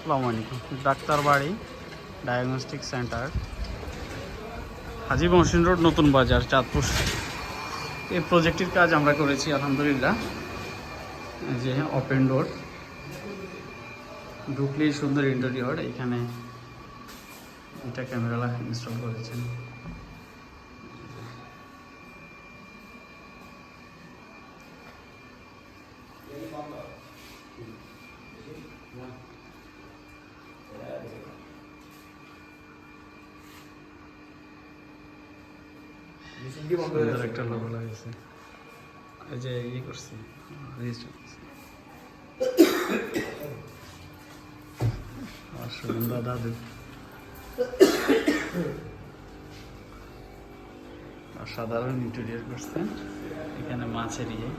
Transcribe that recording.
আসসালামু আলাইকুম। ডাক্তার বাড়ি ডায়াগনস্টিক সেন্টার, হাজী মহসিন রোড, নতুন বাজার, চাঁদপুর। এই প্রজেক্টের কাজ আমরা করেছি আলহামদুলিল্লাহ। এই যে ওপেন ডোর, ঢুকলেই সুন্দর ইন্টেরিয়র। এখানে এটা ক্যামেরা ইনস্টল করেছেন। সুন্দর একটা লোগো লাগছে। এই যে ইয়ে করছি, রেজিস্টার করছি। আর সুগন্ধা দাদু সাধারণ ইন্টেরিয়র করছেন। এখানে মাছের ইয়ে